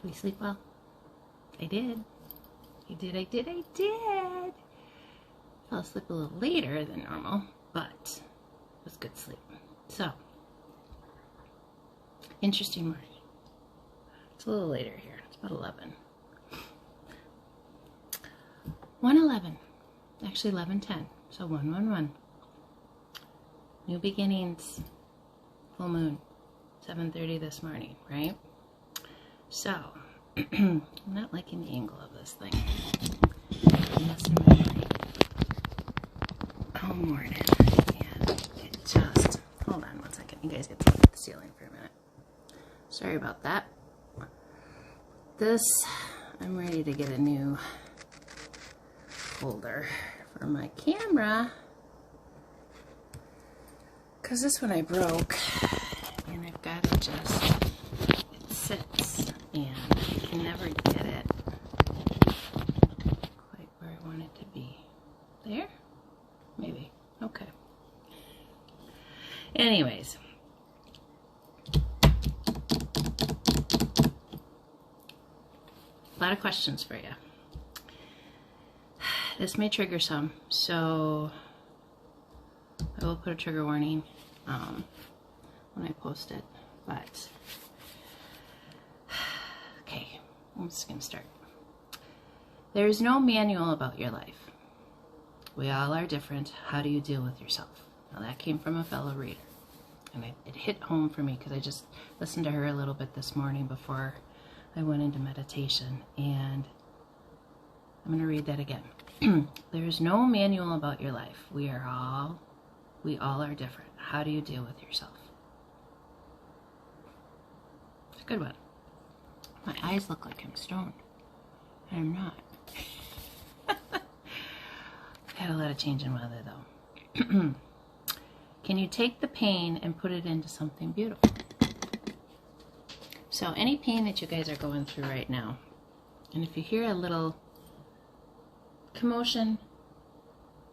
Did we sleep well? I did. I did. Fell asleep a little later than normal, but it was good sleep. So, interesting morning. It's a little later here. It's about 11. 1:11. Actually 11:10. So 111. New beginnings. Full moon. 7:30 this morning, right? So, I'm not liking the angle of this thing. All morning. And it just, hold on one second. You guys get to look at the ceiling for a minute. Sorry about that. This, I'm ready to get a new holder for my camera. Because this one I broke. And I've got to just, it sits. And I can never get it quite where I want it to be. There? Maybe. Okay. Anyways. A lot of questions for you. This may trigger some, so I will put a trigger warning when I post it. But, okay, I'm just going to start. There is no manual about your life. We all are different. How do you deal with yourself? Now that came from a fellow reader. And it hit home for me because I just listened to her a little bit this morning before I went into meditation. And I'm going to read that again. There is no manual about your life. We all are different. How do you deal with yourself? It's a good one. My eyes look like I'm stoned. And I'm not. Had a lot of change in weather though. Can you take the pain and put it into something beautiful? So any pain that you guys are going through right now, and if you hear a little commotion,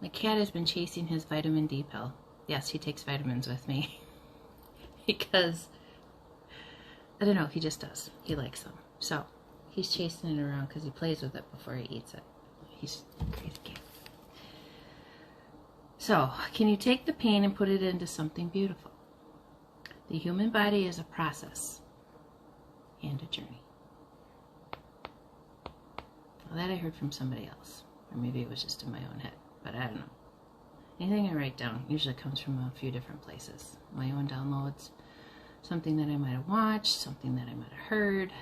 my cat has been chasing his vitamin D pill. Yes, he takes vitamins with me because, I don't know, he just does. He likes them. So he's chasing it around because he plays with it before he eats it. He's a crazy cat. So, can you take the pain and put it into something beautiful? The human body is a process and a journey. Well, that I heard from somebody else. Or maybe it was just in my own head. But I don't know. Anything I write down usually comes from a few different places. My own downloads. Something that I might have watched. Something that I might have heard.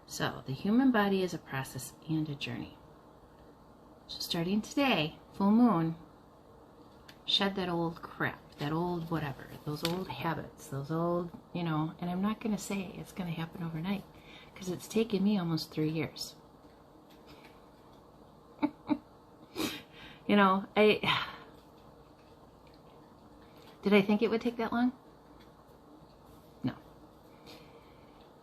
So, the human body is a process and a journey. So starting today, full moon, shed that old crap, that old whatever, those old habits, those old, and I'm not going to say it's going to happen overnight because it's taken me almost 3 years. Did I think it would take that long? No.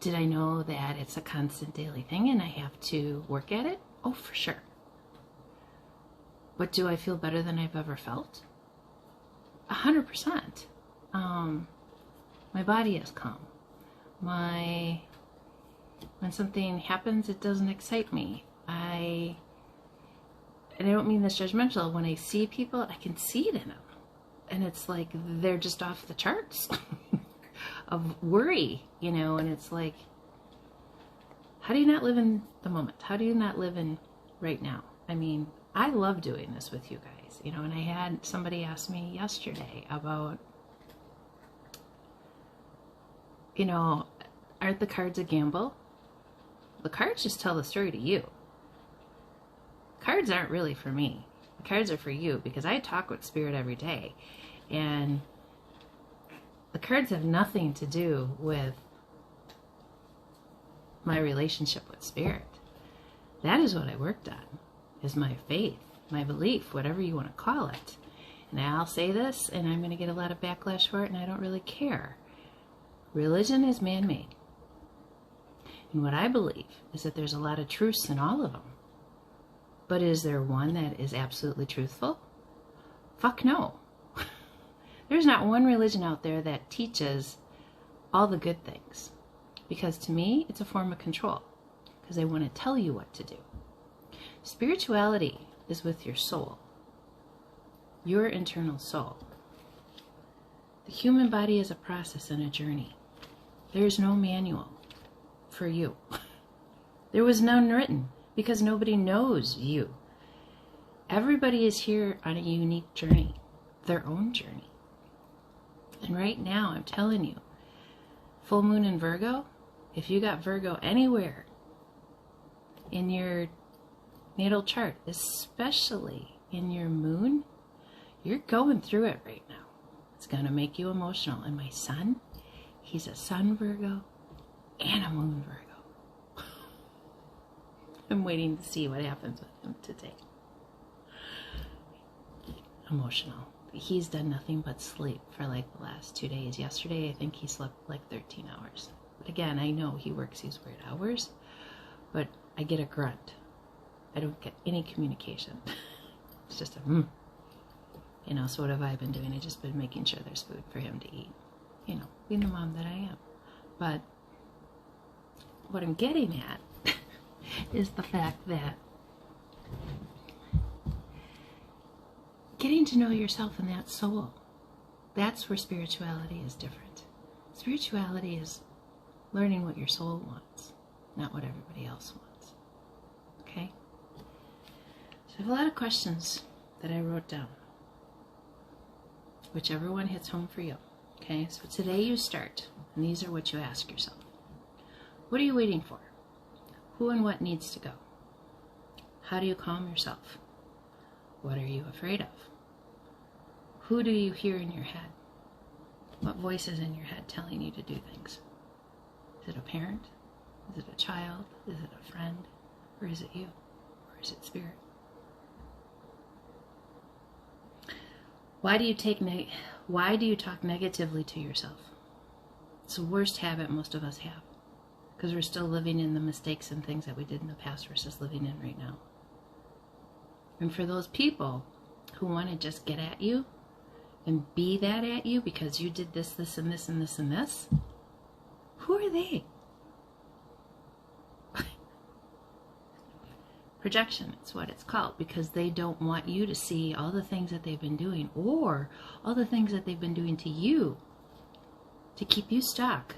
Did I know that it's a constant daily thing and I have to work at it? Oh, for sure. But do I feel better than I've ever felt? 100%. My body is calm. When something happens, it doesn't excite me. And I don't mean this judgmental. When I see people, I can see it in them. And it's like they're just off the charts of worry, and it's like, how do you not live in the moment? How do you not live in right now? I mean, I love doing this with you guys, and I had somebody ask me yesterday about, aren't the cards a gamble? The cards just tell the story to you. Cards aren't really for me. The cards are for you because I talk with spirit every day. And the cards have nothing to do with my relationship with spirit. That is what I worked on. Is my faith, my belief, whatever you want to call it. And I'll say this, and I'm going to get a lot of backlash for it, and I don't really care. Religion is man-made. And what I believe is that there's a lot of truths in all of them. But is there one that is absolutely truthful? Fuck no. There's not one religion out there that teaches all the good things. Because to me, it's a form of control. Because they want to tell you what to do. Spirituality is with your soul. Your internal soul. The human body is a process and a journey. There is no manual for you. There was none written because nobody knows you. Everybody is here on a unique journey, their own journey. And right now, I'm telling you, full moon in Virgo, if you got Virgo anywhere in your natal chart, especially in your moon, you're going through it right now. It's going to make you emotional. And my son, he's a sun Virgo and a moon Virgo. I'm waiting to see what happens with him today. Emotional. He's done nothing but sleep for like the last 2 days. Yesterday, I think he slept like 13 hours. But again, I know he works these weird hours, but I get a grunt. I don't get any communication. It's just a You know, so what have I been doing? I've just been making sure there's food for him to eat. You know, being the mom that I am. But what I'm getting at is the fact that getting to know yourself and that soul, that's where spirituality is different. Spirituality is learning what your soul wants, not what everybody else wants. Okay? So I have a lot of questions that I wrote down. Whichever one hits home for you. Okay? So today you start, and these are what you ask yourself. What are you waiting for? Who and what needs to go? How do you calm yourself? What are you afraid of? Who do you hear in your head? What voice is in your head telling you to do things? Is it a parent? Is it a child? Is it a friend? Or is it you? Or is it spirit? Why do you talk negatively to yourself? It's the worst habit most of us have. Because we're still living in the mistakes and things that we did in the past versus living in right now. And for those people who want to just get at you and be that at you because you did this, this, and this, and this, and this, who are they? Projection, it's what it's called, because they don't want you to see all the things that they've been doing or all the things that they've been doing to you to keep you stuck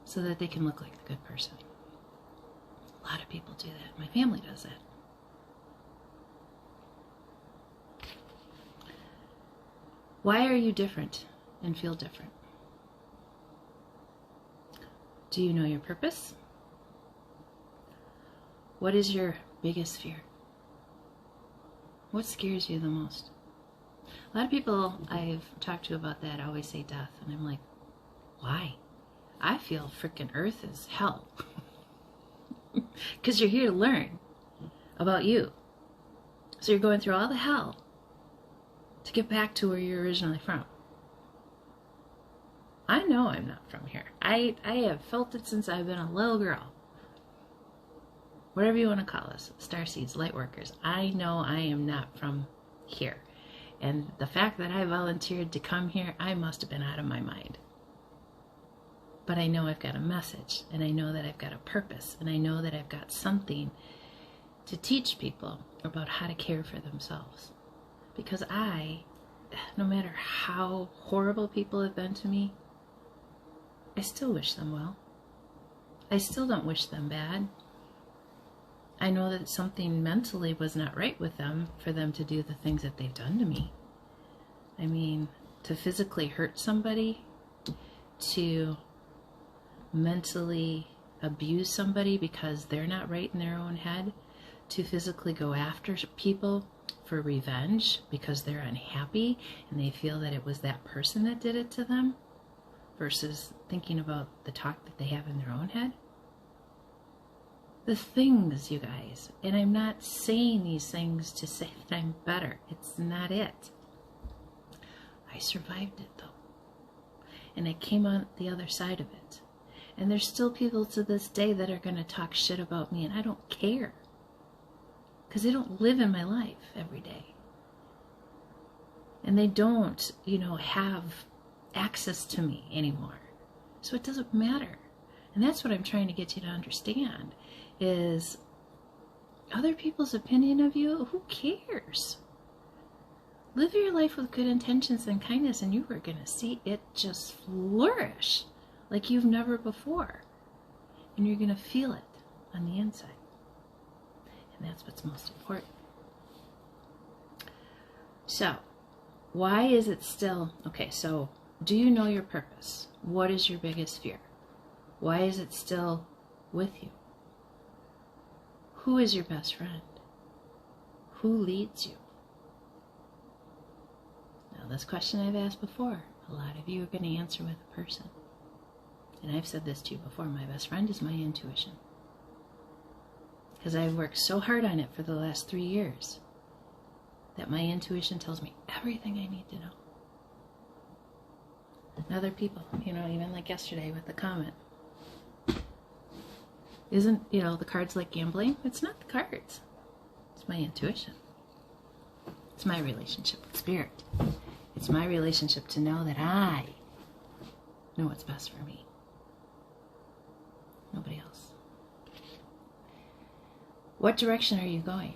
so that they can look like the good person. A lot of people do that. My family does that. Why are you different and feel different? Do you know your purpose? What is your biggest fear? What scares you the most? A lot of people I've talked to about that always say death, and I'm like, why? I feel freaking earth is hell. Because you're here to learn about you. So you're going through all the hell to get back to where you're originally from. I know I'm not from here. I have felt it since I've been a little girl. Whatever you want to call us, starseeds, light workers. I know I am not from here. And the fact that I volunteered to come here, I must have been out of my mind. But I know I've got a message, and I know that I've got a purpose, and I know that I've got something to teach people about how to care for themselves. Because no matter how horrible people have been to me, I still wish them well. I still don't wish them bad. I know that something mentally was not right with them for them to do the things that they've done to me. I mean, to physically hurt somebody, to mentally abuse somebody because they're not right in their own head, to physically go after people for revenge because they're unhappy and they feel that it was that person that did it to them versus thinking about the talk that they have in their own head. The things, you guys, and I'm not saying these things to say that I'm better. It's not it. I survived it though. And I came on the other side of it. And there's still people to this day that are going to talk shit about me, and I don't care. Because they don't live in my life every day. And they don't, have access to me anymore. So it doesn't matter. And that's what I'm trying to get you to understand, is other people's opinion of you, who cares? Live your life with good intentions and kindness, and you are going to see it just flourish like you've never before. And you're going to feel it on the inside. And that's what's most important. So, why is it still... Okay, so do you know your purpose? What is your biggest fear? Why is it still with you? Who is your best friend? Who leads you? Now, this question I've asked before, a lot of you are going to answer with a person. And I've said this to you before, my best friend is my intuition. Because I've worked so hard on it for the last 3 years that my intuition tells me everything I need to know. And other people, even like yesterday with the comment. Isn't, the cards like gambling? It's not the cards. It's my intuition. It's my relationship with spirit. It's my relationship to know that I know what's best for me. Nobody else. What direction are you going?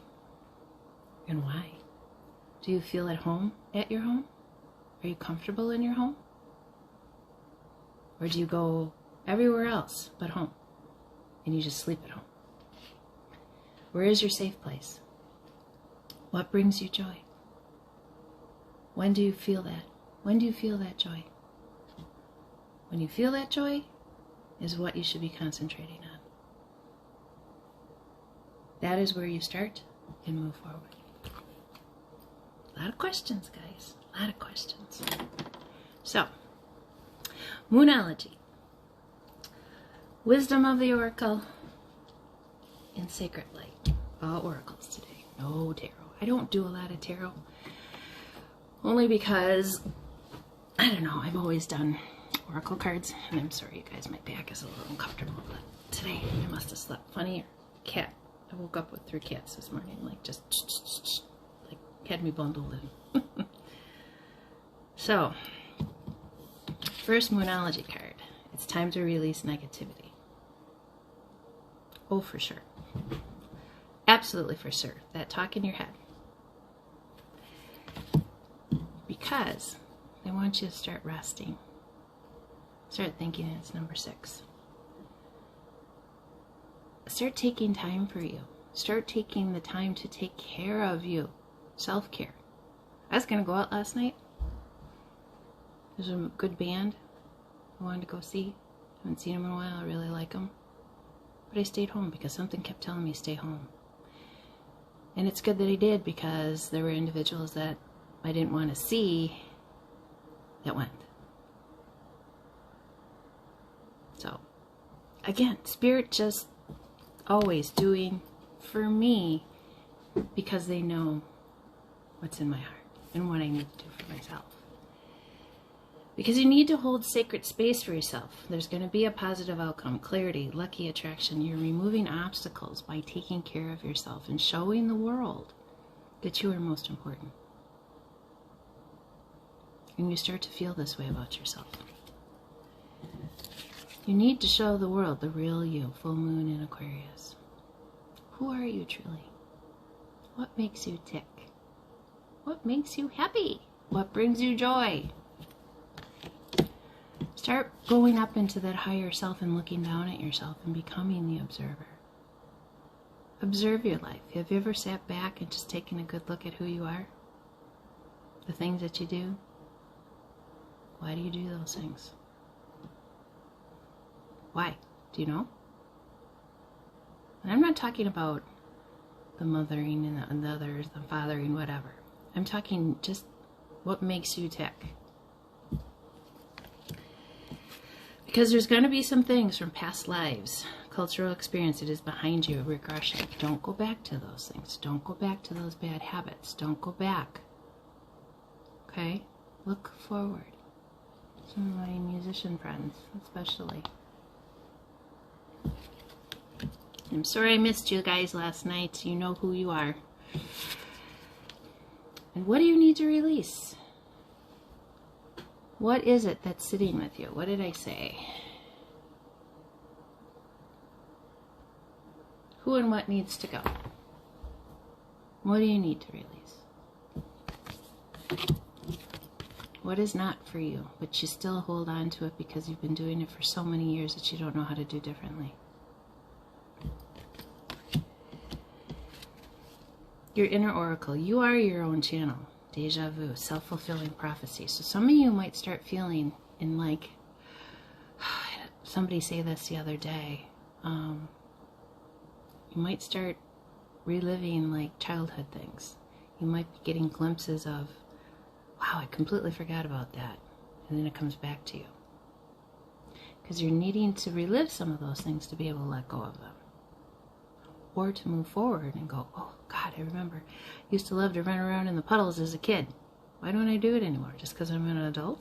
And why? Do you feel at home at your home? Are you comfortable in your home? Or do you go everywhere else but home? And you just sleep at home? Where is your safe place? What brings you joy? When do you feel that? When do you feel that joy? When you feel that joy is what you should be concentrating on. That is where you start and move forward. A lot of questions, guys. A lot of questions. So, Moonology. Wisdom of the Oracle and Sacred Light. All oracles today. No tarot. I don't do a lot of tarot. Only because, I don't know, I've always done oracle cards. And I'm sorry, you guys, my back is a little uncomfortable. But today, I must have slept funny. Cat. I woke up with 3 cats this morning. Like had me bundled in. So, first Moonology card. It's time to release negativity. Oh, for sure. Absolutely for sure. That talk in your head. Because they want you to start resting. Start thinking it's number 6. Start taking time for you. Start taking the time to take care of you. Self-care. I was going to go out last night. There's a good band I wanted to go see. Haven't seen them in a while. I really like them. But I stayed home because something kept telling me stay home. And it's good that I did, because there were individuals that I didn't want to see that went. So, again, Spirit just always doing for me because they know what's in my heart and what I need to do for myself. Because you need to hold sacred space for yourself. There's going to be a positive outcome, clarity, lucky attraction. You're removing obstacles by taking care of yourself and showing the world that you are most important. And you start to feel this way about yourself. You need to show the world the real you, full moon in Aquarius. Who are you truly? What makes you tick? What makes you happy? What brings you joy? Start going up into that higher self and looking down at yourself and becoming the observer. Observe your life. Have you ever sat back and just taken a good look at who you are? The things that you do? Why do you do those things? Why? Do you know? And I'm not talking about the mothering and the others, the fathering, whatever. I'm talking just what makes you tick. Because there's going to be some things from past lives, cultural experience that is behind you, regression. Don't go back to those things. Don't go back to those bad habits. Don't go back. Okay? Look forward. Some of my musician friends, especially. I'm sorry I missed you guys last night. You know who you are. And what do you need to release? What is it that's sitting with you? What did I say? who and what needs to go. What do you need to release? What is not for you, but you still hold on to it because you've been doing it for so many years that you don't know how to do differently? Your inner oracle. You are your own channel. Deja vu, self-fulfilling prophecy. So some of you might start feeling in like, somebody say this the other day, you might start reliving like childhood things. You might be getting glimpses of, wow, I completely forgot about that. And then it comes back to you. Because you're needing to relive some of those things to be able to let go of them. Or to move forward and go, oh God, I remember. I used to love to run around in the puddles as a kid. Why don't I do it anymore? Just because I'm an adult?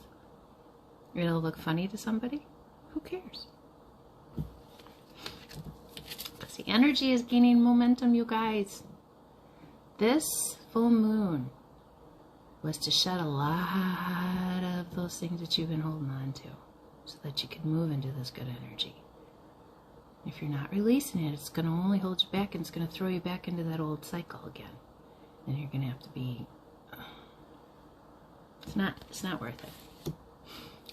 It'll look funny to somebody? Who cares? Because the energy is gaining momentum, you guys. This full moon was to shed a lot of those things that you've been holding on to so that you can move into this good energy. If you're not releasing it, it's going to only hold you back, and it's going to throw you back into that old cycle again. And you're going to have to be, it's not worth it.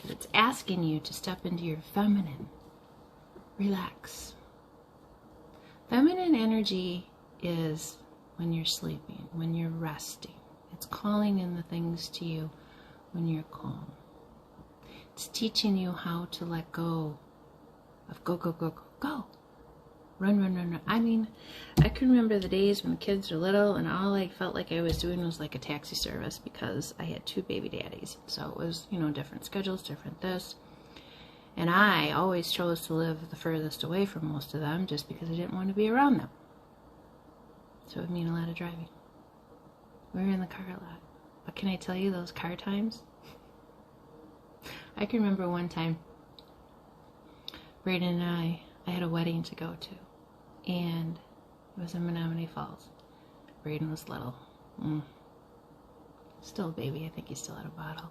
It's asking you to step into your feminine. Relax. Feminine energy is when you're sleeping, when you're resting. It's calling in the things to you when you're calm. It's teaching you how to let go of go, go, go, go, go. Run, run, run, run. I mean, I can remember the days when the kids were little and all I felt like I was doing was like a taxi service because I had 2 baby daddies. So it was, you know, different schedules, different this. And I always chose to live the furthest away from most of them just because I didn't want to be around them. So it would mean a lot of driving. We were in the car a lot. But can I tell you those car times? I can remember one time, Braden and I had a wedding to go to. And it was in Menominee Falls. Braden was little. Still a baby. I think he still had a bottle.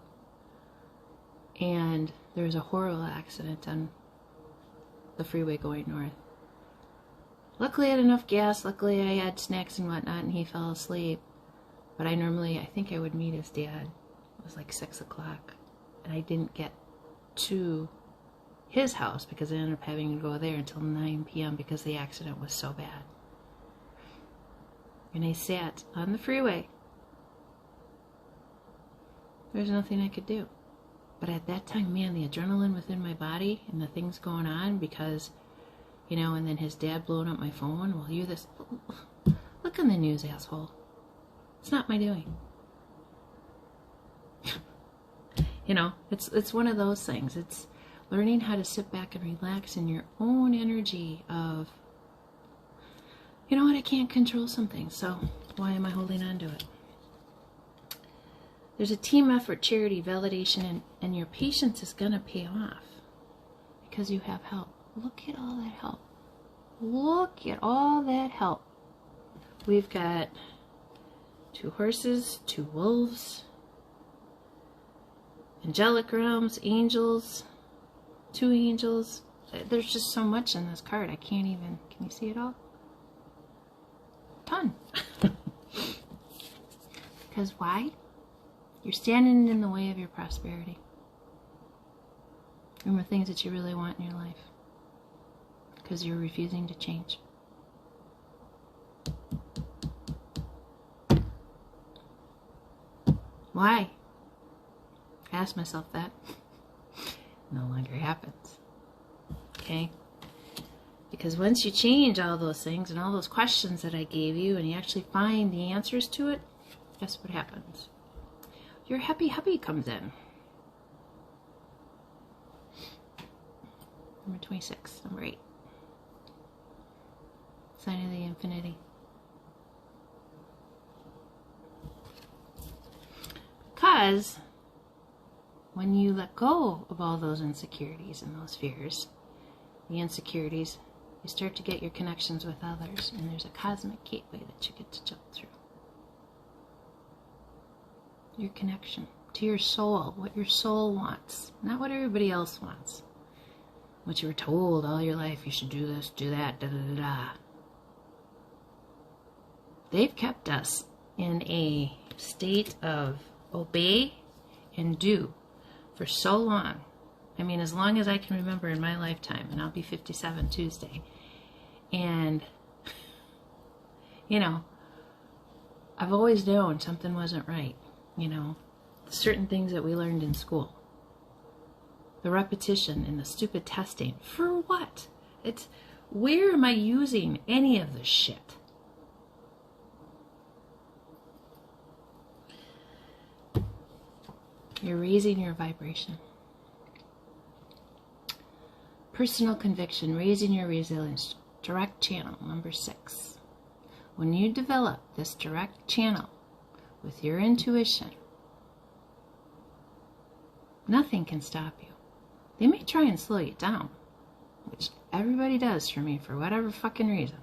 And there was a horrible accident on the freeway going north. Luckily I had enough gas. Luckily I had snacks and whatnot, and he fell asleep. But I think I would meet his dad. It was like 6 o'clock. And I didn't get to his house because I ended up having to go there until 9 p.m. because the accident was so bad. And I sat on the freeway. There's nothing I could do. But at that time, man, the adrenaline within my body and the things going on because, you know, and then his dad blowing up my phone. Well, you this, look in the news, asshole. It's not my doing. You know, it's one of those things. It's learning how to sit back and relax in your own energy of, you know what, I can't control something, so why am I holding on to it? There's a team effort, charity, validation, and your patience is going to pay off because you have help. Look at all that help. Look at all that help. We've got 2 horses, 2 wolves, angelic realms, angels, 2 angels. There's just so much in this card. I can't even, can you see it all? Ton. Because why? You're standing in the way of your prosperity. And the things that you really want in your life. Because you're refusing to change. Why? I asked myself that. No longer happens. Okay? Because once you change all those things and all those questions that I gave you and you actually find the answers to it, guess what happens? Your happy hubby comes in. Number 26, number 8. Sign of the infinity. Because when you let go of all those insecurities and those fears, the insecurities, you start to get your connections with others, and there's a cosmic gateway that you get to jump through. Your connection to your soul, what your soul wants, not what everybody else wants. What you were told all your life, you should do this, do that, da da da da. They've kept us in a state of obey and do for so long. I mean, as long as I can remember in my lifetime, and I'll be 57 Tuesday. And, you know, I've always known something wasn't right, you know, certain things that we learned in school. The repetition and the stupid testing. For what? It's, where am I using any of this shit? You're raising your vibration. Personal conviction, raising your resilience. Direct channel, number 6. When you develop this direct channel with your intuition, nothing can stop you. They may try and slow you down, which everybody does for me for whatever fucking reason.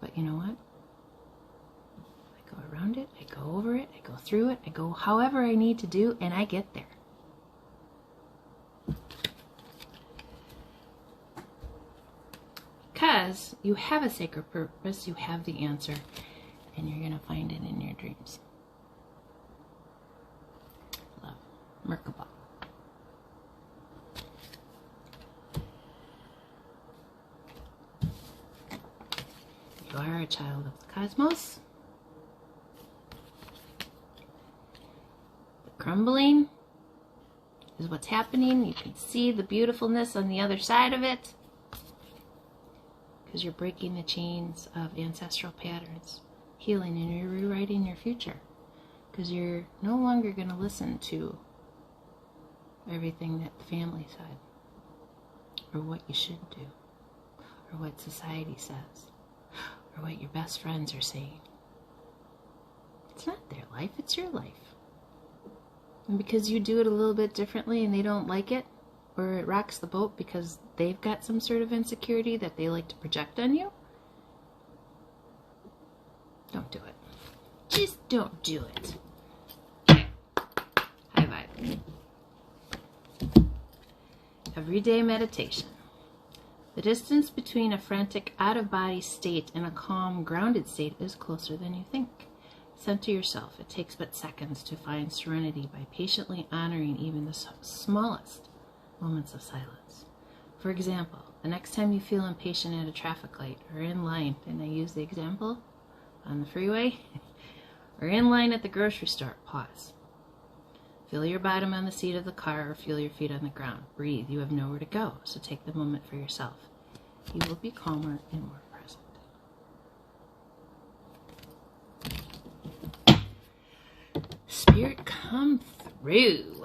But you know what? I go around it, I go over it, I go through it, I go however I need to do, and I get there. Because you have a sacred purpose, you have the answer, and you're going to find it in your dreams. Love, Merkaba. You are a child of the cosmos. The crumbling is what's happening. You can see the beautifulness on the other side of it. Because you're breaking the chains of ancestral patterns, healing, and you're rewriting your future. Because you're no longer going to listen to everything that the family said, or what you should do, or what society says, or what your best friends are saying. It's not their life, it's your life. And because you do it a little bit differently and they don't like it, or it rocks the boat because they've got some sort of insecurity that they like to project on you, don't do it. Just don't do it. High vibe. Everyday meditation. The distance between a frantic, out-of-body state and a calm, grounded state is closer than you think. Center yourself. It takes but seconds to find serenity by patiently honoring even the smallest moments of silence. For example, the next time you feel impatient at a traffic light or in line, and I use the example on the freeway, or in line at the grocery store, pause. Feel your bottom on the seat of the car or feel your feet on the ground. Breathe. You have nowhere to go, so take the moment for yourself. You will be calmer and more present. Spirit, come through.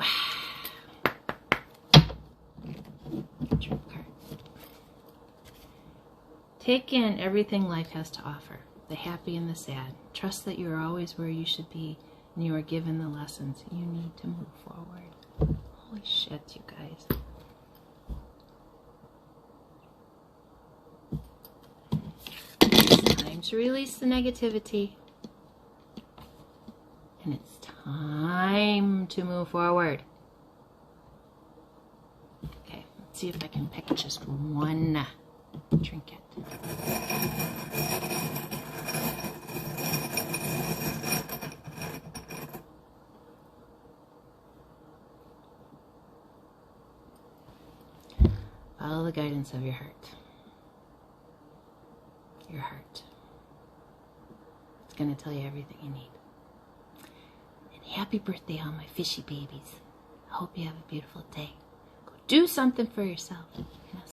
Take in everything life has to offer, the happy and the sad. Trust that you are always where you should be, and you are given the lessons you need to move forward. Holy shit, you guys. It's time to release the negativity. And it's time to move forward. Okay, let's see if I can pick just one trinket. Follow the guidance of your heart. Your heart. It's going to tell you everything you need. And happy birthday, all my fishy babies. I hope you have a beautiful day. Go do something for yourself. And I'll